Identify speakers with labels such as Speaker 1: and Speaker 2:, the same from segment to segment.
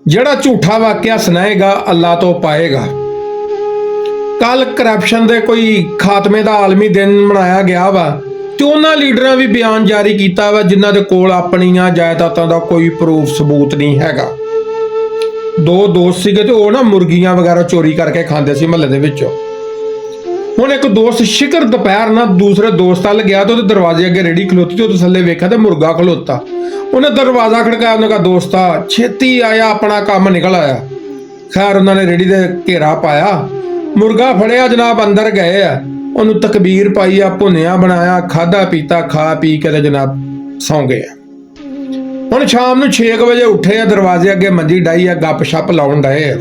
Speaker 1: ਜਿਹੜਾ ਝੂਠਾ ਵਾਕਿਆ ਸੁਣਾਏਗਾ ਅੱਲਾ ਤੋਂ ਪਾਏਗਾ। ਕੱਲ ਕਰਪਸ਼ਨ ਦੇ ਕੋਈ ਖਾਤਮੇ ਦਾ ਆਲਮੀ ਦਿਨ ਮਨਾਇਆ ਗਿਆ ਵਾ ਤੇ ਉਹਨਾਂ ਲੀਡਰਾਂ ਵੀ ਬਿਆਨ ਜਾਰੀ ਕੀਤਾ ਵਾ ਜਿਨ੍ਹਾਂ ਦੇ ਕੋਲ ਆਪਣੀਆਂ ਜਾਇਦਾਦਾਂ ਦਾ ਕੋਈ ਪ੍ਰੂਫ ਸਬੂਤ ਨਹੀਂ ਹੈਗਾ। ਦੋ ਦੋਸਤ ਸੀਗੇ ਤੇ ਉਹ ਨਾ ਮੁਰਗੀਆਂ ਵਗੈਰਾ ਚੋਰੀ ਕਰਕੇ ਖਾਂਦੇ ਸੀ ਮਹੱਲੇ ਦੇ ਵਿੱਚੋਂ। ਹੁਣ ਇੱਕ ਦੋਸਤ ਸ਼ਿਕਰ ਦੁਪਹਿਰ ਨਾਲ ਦੂਸਰੇ ਦੋਸਤ ਵੱਲ ਗਿਆ ਤੇ ਉਹਦੇ ਦਰਵਾਜ਼ੇ ਅੱਗੇ ਰੇੜੀ ਖਲੋਤੀ ਤੇ ਉਹ ਥੱਲੇ ਵੇਖਿਆ ਤੇ ਮੁਰਗਾ ਖਲੋਤਾ। ਉਹਨੇ ਦਰਵਾਜ਼ਾ ਖੜਕਾਇਆ, ਉਹਨੇ ਕਿਹਾ ਦੋਸਤਾ ਛੇਤੀ ਆਇਆ, ਆਪਣਾ ਕੰਮ ਨਿਕਲ ਆਇਆ। ਖੈਰ ਉਹਨਾਂ ਨੇ ਰੇੜੀ ਦੇ ਘੇਰਾ ਪਾਇਆ, ਮੁਰਗਾ ਫੜਿਆ ਜਨਾਬ, ਅੰਦਰ ਗਏ ਆ, ਉਹਨੂੰ ਤਕਬੀਰ ਪਾਈ ਆ, ਭੁੰਨਿਆ ਬਣਾਇਆ, ਖਾਧਾ ਪੀਤਾ, ਖਾ ਪੀ ਕੇ ਤੇ ਜਨਾਬ ਸੌਂ ਗਏ ਆ। ਹੁਣ ਸ਼ਾਮ ਨੂੰ 6 ਵਜੇ ਉੱਠੇ ਆ, ਦਰਵਾਜ਼ੇ ਅੱਗੇ ਮੰਜੀ ਡਾਈ ਆ, ਗੱਪ ਛੱਪ ਲਾਉਣ ਡਏ ਆ।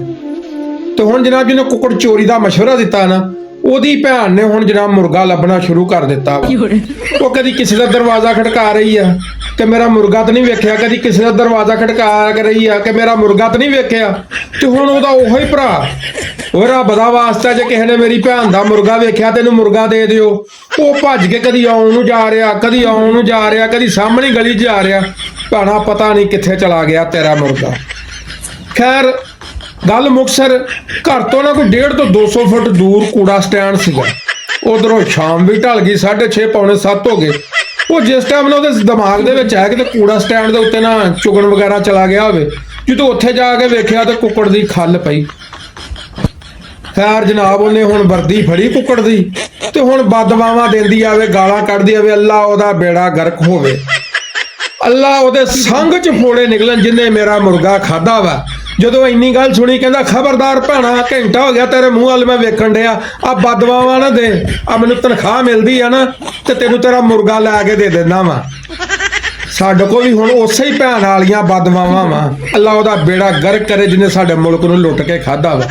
Speaker 1: ਤੇ ਹੁਣ ਜਨਾਬ ਜਿਹਨੇ ਕੁੱਕੜ ਚੋਰੀ ਦਾ ਮਸ਼ਵਰਾ ਦਿੱਤਾ ਨਾ, ਉਹਦੀ ਭੈਣ ਨੇ ਹੁਣ ਜਨਾਬ ਮੁਰਗਾ ਲੱਭਣਾ ਸ਼ੁਰੂ ਕਰ ਦਿੱਤਾ। ਉਹ ਕਦੀ ਕਿਸੇ ਦਾ ਦਰਵਾਜ਼ਾ ਖੜਕਾ ਰਹੀ ਆ ਕਿ ਮੇਰਾ ਮੁਰਗਾ ਤਾਂ ਨਹੀਂ ਵੇਖਿਆ, ਕਦੀ ਕਿਸੇ ਦਾ ਦਰਵਾਜ਼ਾ ਖੜਕਾ ਰਹੀ ਆ ਕਿ ਮੇਰਾ ਮੁਰਗਾ ਤਾਂ ਨਹੀਂ ਵੇਖਿਆ। ਤੇ ਹੁਣ ਉਹਦਾ ਉਹੀ ਭਰਾ, ਉਹ ਰੱਬ ਦਾ ਵਾਸਤਾ ਜੇ ਕਿਸੇ ਨੇ ਮੇਰੀ ਭੈਣ ਦਾ ਮੁਰਗਾ ਵੇਖਿਆ ਤੈਨੂੰ ਮੁਰਗਾ ਦੇ ਦਿਓ। ਉਹ ਭੱਜ ਕੇ ਕਦੀ ਆਉਣ ਨੂੰ ਜਾ ਰਿਹਾ, ਕਦੀ ਆਉਣ ਨੂੰ ਜਾ ਰਿਹਾ, ਕਦੀ ਸਾਹਮਣੇ ਗਲੀ 'ਚ ਜਾ ਰਿਹਾ। ਭੈਣਾ ਪਤਾ ਨਹੀਂ ਕਿੱਥੇ ਚਲਾ ਗਿਆ ਤੇਰਾ ਮੁਰਗਾ। ਖੈਰ ਗੱਲ ਮੁਕਤਸਰ ਘਰ ਤੋਂ ਨਾ ਕੋਈ 150 ਤੋਂ 200 ਫੁੱਟ ਦੂਰ ਕੂੜਾ ਸਟੈਂਡ ਸੀਗਾ। ਉਧਰੋਂ ਸ਼ਾਮ ਵੀ ਢਲ ਗਈ, 6:30 ਪੌਣੇ 7 ਹੋ ਗਏ। ਉਹ ਜਿਸ ਟਾਈਮ ਨਾਲ ਉਹਦੇ ਦਿਮਾਗ ਦੇ ਵਿੱਚ ਆਇਆ ਕਿ ਕੂੜਾ ਸਟੈਂਡ ਦੇ ਉੱਤੇ ਨਾ ਚੁਗਣ ਵਗੈਰਾ ਚਲਾ ਗਿਆ ਹੋਵੇ, ਜਦੋਂ ਉੱਥੇ ਜਾ ਕੇ ਵੇਖਿਆ ਤਾਂ ਕੁੱਕੜ ਦੀ ਖੱਲ ਪਈ। ਖੈਰ ਜਨਾਬ ਉਹਨੇ ਹੁਣ ਵਰਦੀ ਫੜੀ ਕੁੱਕੜ ਦੀ ਤੇ ਹੁਣ ਬਦਦੁਆਵਾਂ ਦਿੰਦੀ ਆਵੇ, ਗਾਲਾਂ ਕੱਢਦੀ ਆਵੇ, ਅੱਲਾ ਉਹਦਾ ਬੇੜਾ ਗਰਕ ਹੋਵੇ, ਅੱਲਾ ਉਹਦੇ ਸੰਗ 'ਚ ਫੋੜੇ ਨਿਕਲਣ ਜਿਹਨੇ ਮੇਰਾ ਮੁਰਗਾ ਖਾਧਾ ਵਾ। ਜਦੋਂ ਇੰਨੀ ਗੱਲ ਸੁਣੀ ਕਹਿੰਦਾ ਖਬਰਦਾਰ ਭੈਣਾ, ਘੰਟਾ ਹੋ ਗਿਆ ਤੇਰੇ ਮੂੰਹ ਵੱਲ ਮੈਂ ਵੇਖਣ ਡਿਆ, ਆ ਬਦਦੁਆਵਾਂ ਨਾ ਦੇ, ਆ ਮੈਨੂੰ ਤਨਖਾਹ ਮਿਲਦੀ ਆ ਨਾ ਤੇ ਤੈਨੂੰ ਤੇਰਾ ਮੁਰਗਾ ਲੈ ਕੇ ਦੇ ਦਿੰਦਾ ਵਾ। ਸਾਡੇ ਕੋਲ ਵੀ ਹੁਣ ਉਸੇ ਹੀ ਭੈਣ ਵਾਲੀਆਂ ਬਦਦੁਆਵਾਂ ਵਾ, ਅੱਲਾ ਉਹਦਾ ਬੇੜਾ ਗਰਕ ਕਰੇ ਜਿਹਨੇ ਸਾਡੇ ਮੁਲਕ ਨੂੰ ਲੁੱਟ ਕੇ ਖਾਧਾ ਵਾ।